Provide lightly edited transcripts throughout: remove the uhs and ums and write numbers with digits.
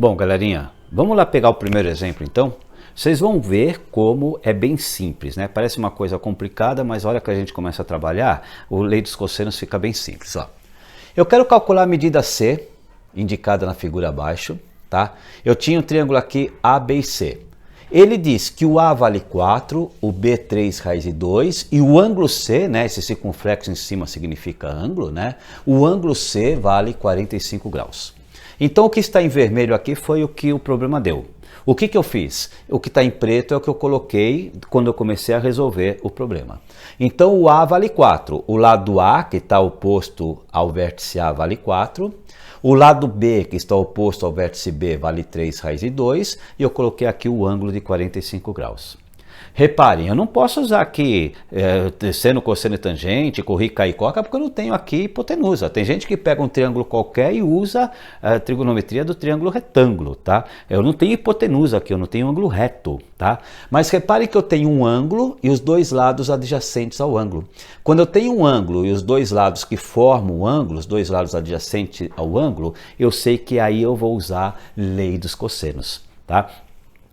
Bom, galerinha, vamos lá pegar o primeiro exemplo então? Vocês vão ver como é bem simples, né? Parece uma coisa complicada, mas a hora que a gente começa a trabalhar, o lei dos cossenos fica bem simples, ó. Eu quero calcular a medida C, indicada na figura abaixo, tá? Eu tinha um triângulo aqui A, B e C. Ele diz que o A vale 4, o B 3 raiz de 2 e o ângulo C, né, esse circunflexo em cima significa ângulo, né? O ângulo C vale 45 graus. Então o que está em vermelho aqui foi o que o problema deu. O que eu fiz? O que está em preto é o que eu coloquei quando eu comecei a resolver o problema. Então o A vale 4, o lado A, que está oposto ao vértice A, vale 4. O lado B, que está oposto ao vértice B, vale 3 raiz de 2. E eu coloquei aqui o ângulo de 45 graus. Reparem, eu não posso usar aqui seno, cosseno e tangente, corri, cair, coca, porque eu não tenho aqui hipotenusa. Tem gente que pega um triângulo qualquer e usa a trigonometria do triângulo retângulo, tá? Eu não tenho hipotenusa aqui, eu não tenho ângulo reto, tá? Mas reparem que eu tenho um ângulo e os dois lados adjacentes ao ângulo. Quando eu tenho um ângulo e os dois lados que formam o ângulo, os dois lados adjacentes ao ângulo, eu sei que aí eu vou usar lei dos cossenos, tá?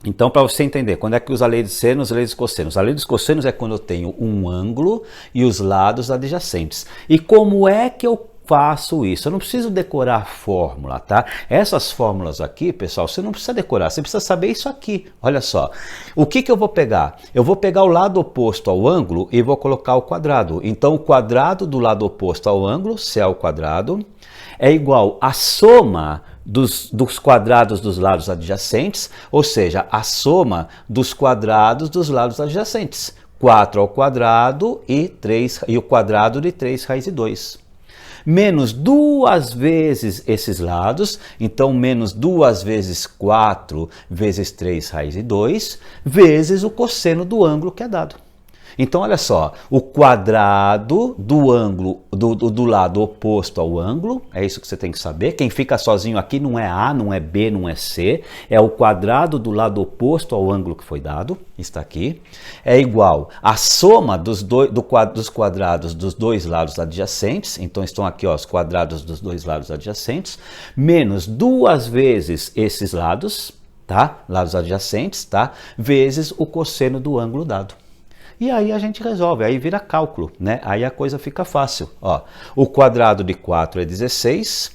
Então, para você entender, quando é que usa a lei dos senos e a lei dos cossenos? A lei dos cossenos é quando eu tenho um ângulo e os lados adjacentes. E como é que eu faço isso? Eu não preciso decorar a fórmula, tá? Essas fórmulas aqui, pessoal, você não precisa decorar, você precisa saber isso aqui. Olha só, o que eu vou pegar? Eu vou pegar o lado oposto ao ângulo e vou colocar o quadrado. Então, o quadrado do lado oposto ao ângulo, C ao quadrado, é igual à soma dos quadrados dos lados adjacentes, ou seja, a soma dos quadrados dos lados adjacentes. 4 ao quadrado e o quadrado de 3 raiz de 2. Menos 2 vezes esses lados, então menos 2 vezes 4 vezes 3 raiz de 2, vezes o cosseno do ângulo que é dado. Então, olha só, o quadrado do ângulo, do lado oposto ao ângulo, é isso que você tem que saber. Quem fica sozinho aqui não é A, não é B, não é C, é o quadrado do lado oposto ao ângulo que foi dado, está aqui, é igual à soma dos quadrados dos dois lados adjacentes, então estão aqui ó, os quadrados dos dois lados adjacentes, menos 2 vezes esses lados, tá? Lados adjacentes, tá? Vezes o cosseno do ângulo dado. E aí a gente resolve, aí vira cálculo, né? Aí a coisa fica fácil. Ó, o quadrado de 4 é 16,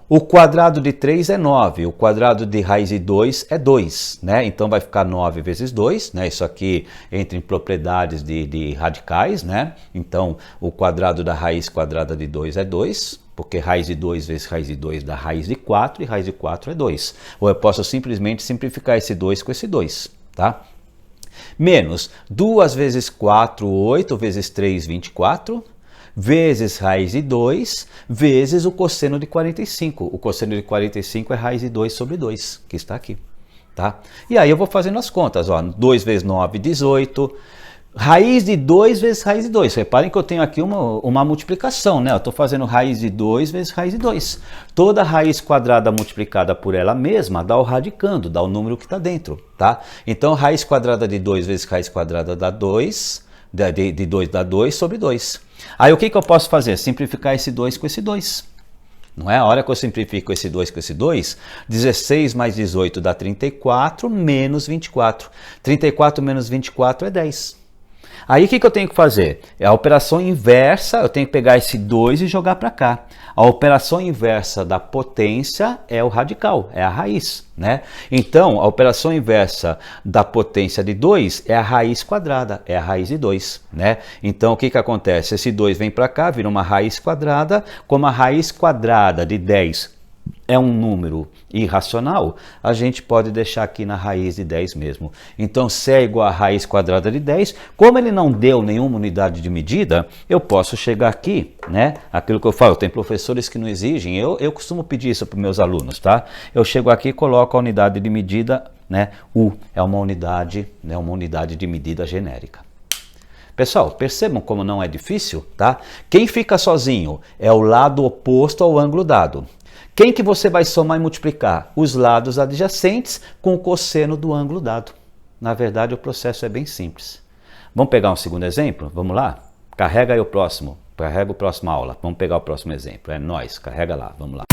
o quadrado de 3 é 9, o quadrado de raiz de 2 é 2, né? Então vai ficar 9 vezes 2, né? Isso aqui entra em propriedades de radicais, né? Então o quadrado da raiz quadrada de 2 é 2, porque raiz de 2 vezes raiz de 2 dá raiz de 4 e raiz de 4 é 2. Ou eu posso simplesmente simplificar esse 2 com esse 2, tá? Menos 2 vezes 4, 8, vezes 3, 24, vezes raiz de 2, vezes o cosseno de 45. O cosseno de 45 é raiz de 2 sobre 2, que está aqui, tá? E aí eu vou fazendo as contas, ó, 2 vezes 9, 18, raiz de 2 vezes raiz de 2. Reparem que eu tenho aqui uma multiplicação, né? Eu estou fazendo raiz de 2 vezes raiz de 2. Toda raiz quadrada multiplicada por ela mesma dá o radicando, dá o número que está dentro, tá? Então, raiz quadrada de 2 vezes raiz quadrada dá 2, de 2 dá 2 sobre 2. Aí, o que eu posso fazer? Simplificar esse 2 com esse 2. Não é? A hora que eu simplifico esse 2 com esse 2, 16 mais 18 dá 34, menos 24. 34 menos 24 é 10. Aí o que eu tenho que fazer? É a operação inversa, eu tenho que pegar esse 2 e jogar para cá. A operação inversa da potência é o radical, é a raiz, né? Então, a operação inversa da potência de 2 é a raiz quadrada, é a raiz de 2, né? Então, o que acontece? Esse 2 vem para cá, vira uma raiz quadrada, como a raiz quadrada de 10 é um número irracional, a gente pode deixar aqui na raiz de 10 mesmo. Então, se é igual a raiz quadrada de 10, como ele não deu nenhuma unidade de medida, eu posso chegar aqui, né? Aquilo que eu falo, tem professores que não exigem, eu costumo pedir isso para os meus alunos, tá? Eu chego aqui e coloco a unidade de medida, né? U é uma unidade, né? Uma unidade de medida genérica. Pessoal, percebam como não é difícil, tá? Quem fica sozinho é o lado oposto ao ângulo dado. Quem que você vai somar e multiplicar? Os lados adjacentes com o cosseno do ângulo dado. Na verdade, o processo é bem simples. Vamos pegar um segundo exemplo? Vamos lá? Carrega aí o próximo. Carrega a próxima aula. Vamos pegar o próximo exemplo. É nóis. Carrega lá. Vamos lá.